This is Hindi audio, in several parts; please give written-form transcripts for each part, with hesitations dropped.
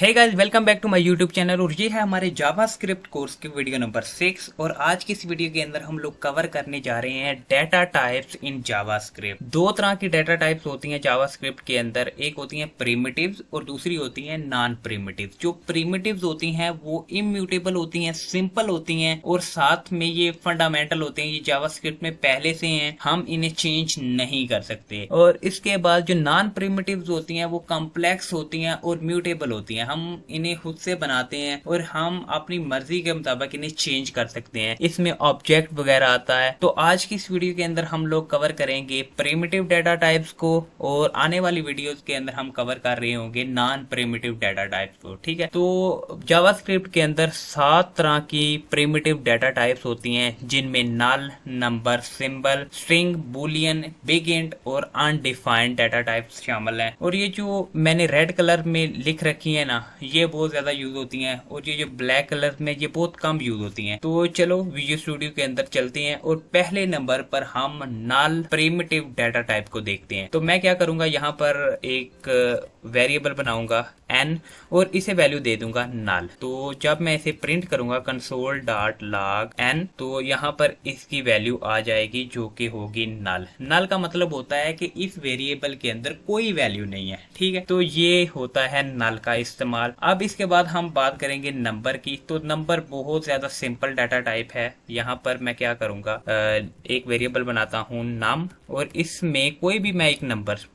Hey guys, welcome back to my YouTube channel. और ये है हमारे जावास्क्रिप्ट कोर्स की वीडियो नंबर 6। और आज की इस वीडियो के अंदर हम लोग कवर करने जा रहे हैं डाटा टाइप्स इन जावास्क्रिप्ट। दो तरह की डाटा टाइप्स होती हैं जावास्क्रिप्ट के अंदर, एक होती हैं प्रिमिटिव्स और दूसरी होती हैं नॉन प्रिमिटिव्स। जो प्रिमिटिव्स होती हैं वो इम्यूटेबल होती हैं, सिंपल होती हैं और साथ में ये फंडामेंटल होते हैं। ये जावास्क्रिप्ट में पहले से हैं, हम इन्हें चेंज नहीं कर सकते। और इसके बाद जो नॉन प्रिमिटिव्स होती हैं वो कॉम्प्लेक्स होती हैं और म्यूटेबल होती हैं। हम इन्हें खुद से बनाते हैं और हम अपनी मर्जी के मुताबिक इन्हें चेंज कर सकते हैं। इसमें ऑब्जेक्ट वगैरह आता है। तो आज की इस वीडियो के अंदर हम लोग कवर करेंगे प्रिमिटिव डाटा टाइप्स को, और आने वाली वीडियोस के अंदर हम कवर कर रहे होंगे नॉन प्रिमिटिव डाटा टाइप्स को। ठीक है, तो जावास्क्रिप्ट के अंदर 7 तरह की प्रिमिटिव डाटा टाइप्स होती हैं, जिनमें null, number, symbol, string, boolean, big int और अनडिफाइंड डाटा टाइप्स शामिल हैं। और ये जो मैंने रेड कलर में लिख रखी है ना, ये बहुत ज्यादा यूज होती हैं, और ये जो ब्लैक कलर में ये बहुत कम यूज होती हैं। तो चलो विजुअल स्टूडियो के अंदर चलते हैं और पहले नंबर पर हम नल प्रिमिटिव डाटा टाइप को देखते हैं। तो मैं क्या करूंगा, यहाँ पर एक वेरिएबल बनाऊंगा n और इसे वैल्यू दे दूंगा नल। तो जब मैं इसे प्रिंट करूंगा कंसोल डॉट लॉग n, तो यहाँ पर इसकी वैल्यू आ जाएगी जो कि होगी नल। नल का मतलब होता है कि इस वेरिएबल के अंदर कोई वैल्यू नहीं है। ठीक है, तो ये होता है नल का इस्तेमाल। अब इसके बाद हम बात करेंगे नंबर की। तो नंबर बहुत ज्यादा सिंपल डाटा टाइप है। यहाँ पर मैं क्या करूंगा, एक वेरिएबल बनाता हूँ नम, और इसमें कोई भी मैं एक नंबर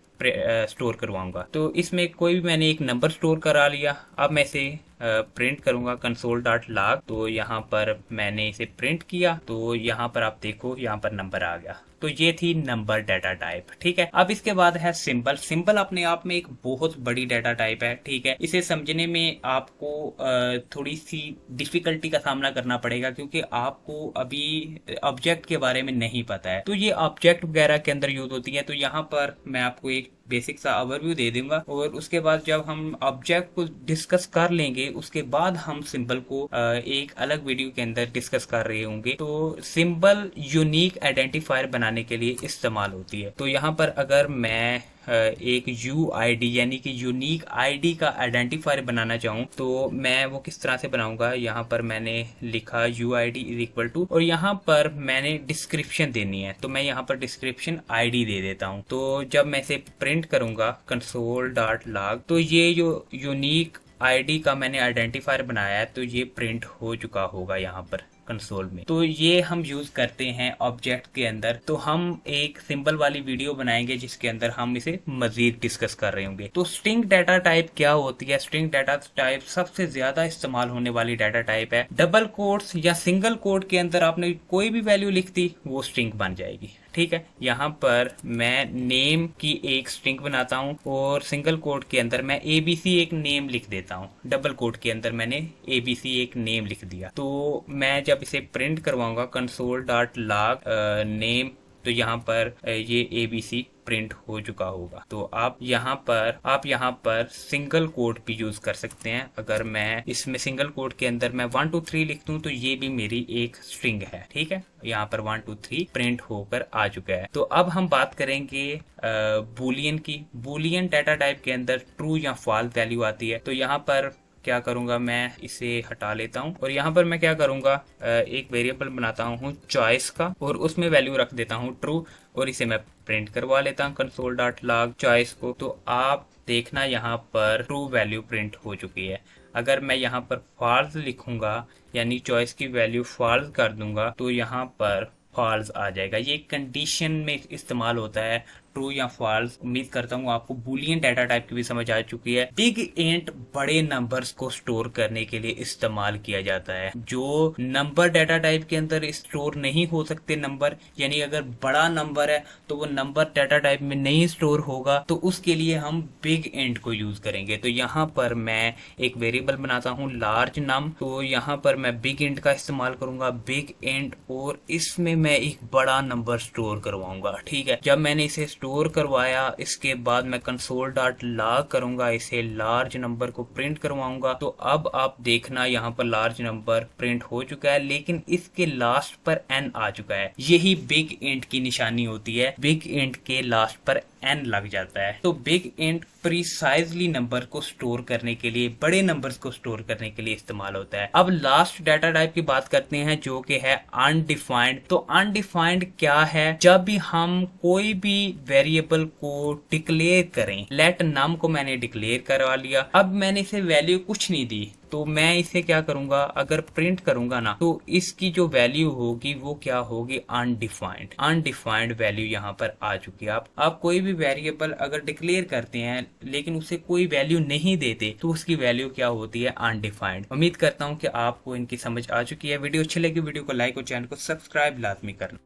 स्टोर करवाऊंगा। तो इसमें कोई भी मैंने एक नंबर स्टोर करा लिया। अब मैं इसे प्रिंट करूंगा कंसोल डॉट लॉग। तो यहाँ पर मैंने इसे प्रिंट किया, तो यहाँ पर आप देखो यहाँ पर नंबर आ गया। तो ये थी नंबर डाटा टाइप। ठीक है, अब इसके बाद है सिंबल। सिंबल अपने आप में एक बहुत बड़ी डाटा टाइप है। ठीक है, इसे समझने में आपको थोड़ी सी डिफिकल्टी का सामना करना पड़ेगा, क्योंकि आपको अभी ऑब्जेक्ट के बारे में नहीं पता है। तो ये ऑब्जेक्ट वगैरह के अंदर यूज होती है। तो यहाँ पर मैं आपको एक बेसिक सा ओवरव्यू दे दूंगा, और उसके बाद जब हम ऑब्जेक्ट को डिस्कस कर लेंगे उसके बाद हम सिंबल को एक अलग वीडियो के अंदर डिस्कस कर रहे होंगे। तो सिंबल यूनिक आइडेंटिफायर बनाने के लिए इस्तेमाल होती है। तो यहाँ पर अगर मैं एक UID यानी कि यूनिक आईडी का आइडेंटिफायर बनाना चाहूँ, तो मैं वो किस तरह से बनाऊंगा। यहाँ पर मैंने लिखा UID इज इक्वल टू, और यहाँ पर मैंने डिस्क्रिप्शन देनी है। तो मैं यहाँ पर डिस्क्रिप्शन ID दे देता हूँ। तो जब मैं इसे प्रिंट करूंगा कंसोल डॉट लॉग, तो ये जो यूनिक आईडी का मैंने आइडेंटिफायर बनाया है, तो ये प्रिंट हो चुका होगा यहाँ पर कंसोल में। तो ये हम यूज करते हैं ऑब्जेक्ट के अंदर। तो हम एक सिंबल वाली वीडियो बनाएंगे जिसके अंदर हम इसे मजीद डिस्कस कर रहे होंगे। तो स्ट्रिंग डाटा टाइप क्या होती है? स्ट्रिंग डाटा टाइप सबसे ज्यादा इस्तेमाल होने वाली डाटा टाइप है। डबल कोट्स या सिंगल कोट के अंदर आपने कोई भी वैल्यू लिख दी, वो स्ट्रिंग बन जाएगी। ठीक है, यहाँ पर मैं नेम की एक स्ट्रिंग बनाता हूँ, और सिंगल कोट के अंदर मैं ABC एक नेम लिख देता हूँ। डबल कोट के अंदर मैंने ABC एक नेम लिख दिया। तो मैं जब इसे प्रिंट करवाऊंगा कंसोल डॉट लॉग नेम, तो यहाँ पर ये ABC प्रिंट हो चुका होगा। तो आप यहाँ पर सिंगल कोट भी यूज कर सकते हैं। अगर मैं इसमें सिंगल कोट के अंदर मैं 1 2 3 लिख दूं, तो ये भी मेरी एक स्ट्रिंग है। ठीक है, यहाँ पर 1 2 3 प्रिंट होकर आ चुका है। तो अब हम बात करेंगे बुलियन की। बुलियन डाटा टाइप के अंदर ट्रू या फॉल्स वैल्यू आती है। तो यहाँ पर क्या करूंगा, मैं इसे हटा लेता हूं, और यहाँ पर मैं क्या करूंगा, एक वेरिएबल बनाता हूँ चॉइस का, और उसमें वैल्यू रख देता हूँ ट्रू, और इसे मैं प्रिंट करवा लेता हूँ कंसोल डॉट लॉग चॉइस को। तो आप देखना यहाँ पर ट्रू वैल्यू प्रिंट हो चुकी है। अगर मैं यहाँ पर फॉल्स लिखूंगा, यानी चॉइस की वैल्यू फॉल्स कर दूंगा, तो यहाँ पर फॉल्स आ जाएगा। ये कंडीशन में इस्तेमाल होता है, ट्रू या फॉल्स। उम्मीद करता हूँ आपको बुलियन डाटा टाइप की भी समझ आ चुकी है। बिग इंट बड़े नंबर्स को स्टोर करने के लिए इस्तेमाल किया जाता है। जो नंबर डाटा टाइप के अंदर स्टोर नहीं हो सकते नंबर, यानी अगर बड़ा नंबर है तो वो नंबर डाटा टाइप में नहीं स्टोर होगा, तो उसके लिए हम बिग इंट को यूज करेंगे। तो यहाँ पर मैं एक वेरिएबल बनाता हूँ लार्ज नम। तो यहाँ पर मैं बिग इंट का इस्तेमाल करूंगा, बिग इंट, और इसमें मैं एक बड़ा नंबर स्टोर करवाऊंगा। ठीक है, जब मैंने इसे स्टोर करवाया। इसके बाद मैं कंसोल डॉट लॉग करूंगा, इसे लार्ज नंबर को प्रिंट करवाऊंगा। तो अब आप देखना यहाँ पर लार्ज नंबर प्रिंट हो चुका है, लेकिन इसके लास्ट पर n आ चुका है। यही बिग इंट की निशानी होती है, बिग इंट के लास्ट पर n लग जाता है। तो बिग इंट प्रीसाइजली नंबर को स्टोर करने के लिए, बड़े नंबर्स को स्टोर करने के लिए इस्तेमाल होता है। अब लास्ट डाटा टाइप की बात करते हैं, जो कि है अनडिफाइंड। तो अनडिफाइंड क्या है? जब भी हम कोई भी वेरिएबल को डिक्लेयर करें, लेट नम को मैंने डिक्लेयर करवा लिया, अब मैंने इसे वैल्यू कुछ नहीं दी, तो मैं इसे क्या करूंगा, अगर प्रिंट करूंगा ना, तो इसकी जो वैल्यू होगी वो क्या होगी, अनडिफाइंड। अनडिफाइंड वैल्यू यहाँ पर आ चुकी है। आप कोई भी वेरिएबल अगर डिक्लेयर करते हैं लेकिन उसे कोई वैल्यू नहीं देते, तो उसकी वैल्यू क्या होती है, अनडिफाइंड। उम्मीद करता हूँ कि आपको इनकी समझ आ चुकी है। वीडियो अच्छी लगी, वीडियो को लाइक और चैनल को सब्सक्राइब लाजमी करना।